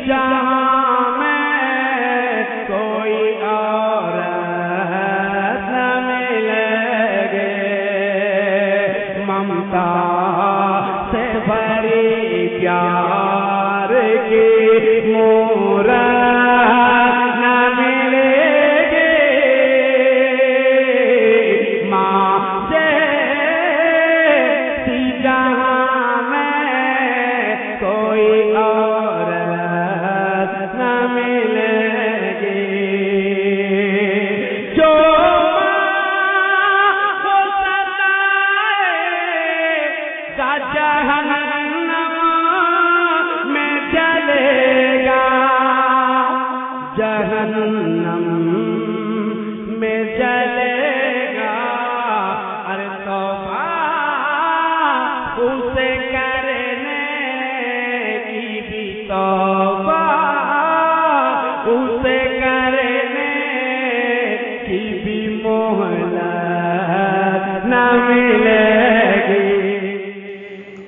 جہاں میں کوئی اور نہ ملے گے، ممتا سے بھری پیار کی مورت نہ ملے گی، ماں سے جہاں میں کوئی اور نہ ملے گی، جو ماں کو ستائے گا جہنم میں جلے گا، جہنم میں جلے گا، ارے توبہ اسے کرنے کی بھی توبہ اسے کرنے کی بھی مہلت نہ ملے گی۔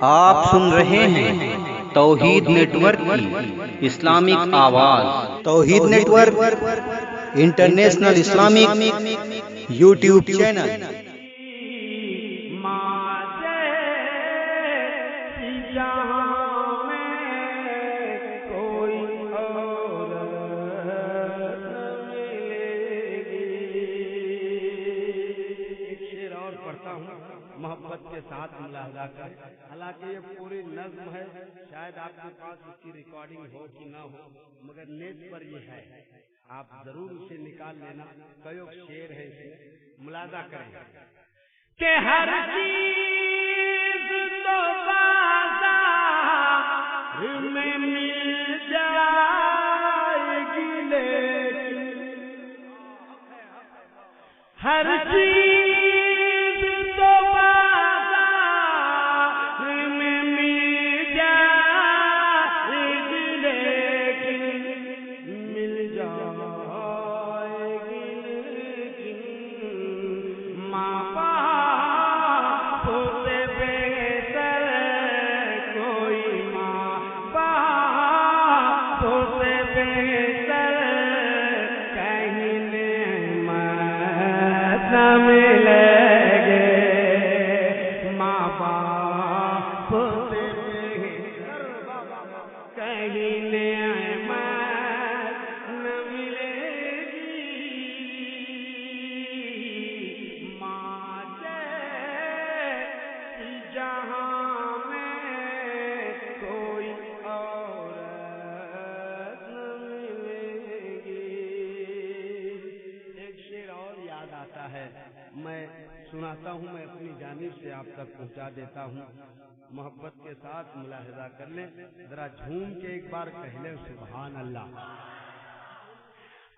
آپ سن رہے ہیں توحید نیٹ ورک کی اسلامک آواز۔ Tawheed network international Islamic YouTube channel. جہاں میں کوئی اور نہ ملے گی۔ ایک شعر اور پڑھتا ہوں محبت کے ساتھ ملاحظہ کریں، حالانکہ یہ پوری نظم ہے، شاید آپ کے پاس اس کی ریکارڈنگ ہو کہ نہ ہو، مگر نیٹ پر یہ ہے، آپ ضرور اسے نکال لینا، کئی شعر ہے اس میں، ملاحظہ کریں کہ ہر چیز تو بازار میں مل جائے گی، لیکن ہر چیز تو بازار میں مل جائے گی، لیکن مل جائے گی، لیکن ماں باپ سے بہتر کوئی، ماں باپ سے بہتر کہیں نعمت نہ ملے گے، ماں باپ سے بہتر کہیں نعمت نہ ملے گی، ماں جیسی جہاں میں کوئی اور نہ ملے گی۔ ایک شعر اور یاد آتا ہے، میں سناتا ہوں، میں اپنی جانب سے آپ تک پہنچا دیتا ہوں، محبت کے ساتھ ملاحظہ کر لیں، ذرا جھوم کے ایک بار کہہ لیں سبحان اللہ۔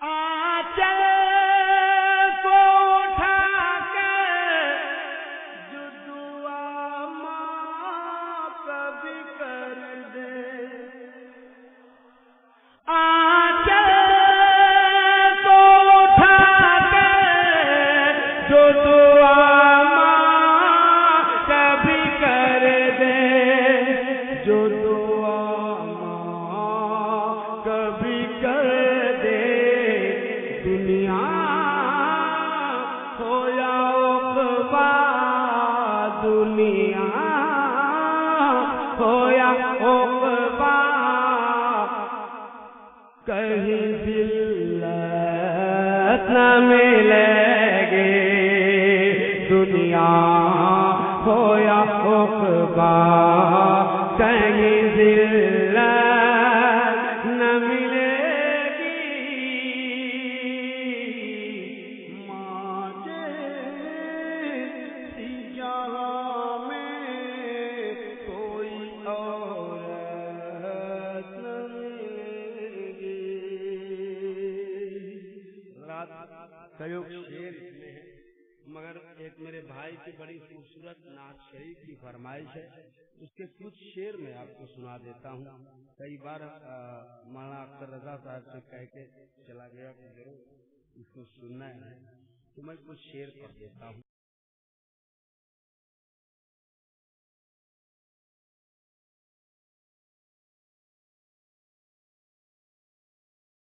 آنچل کو اٹھا کے جو دعا ماں کبھی کر دے، آنچل کو اٹھا کے جو دعا ماں کبھی کر دے، جو دعا ماں کبھی کر دے، دنیا ہو یا عقبہ، دنیا ہو یا عقبہ، کہیں ذلت نہ ملے گی، دنیا ہو یا عقبہ، کہیں ذلت نہ ملے گی، ماں جیسی جہاں میں کوئی عورت نہ ملے گی۔ رات کئی شعر اس میں ہے، مگر ایک میرے بھائی کی بڑی خوبصورت نعت شریف کی فرمائش ہے، اس کے کچھ شعر میں آپ کو سنا دیتا ہوں۔ کئی بار مولانا اختر رضا صاحب سے کہہ کے چلا گیا کہ ضرور اس کو سننا ہے، تو میں کچھ شعر پڑھ دیتا ہوں۔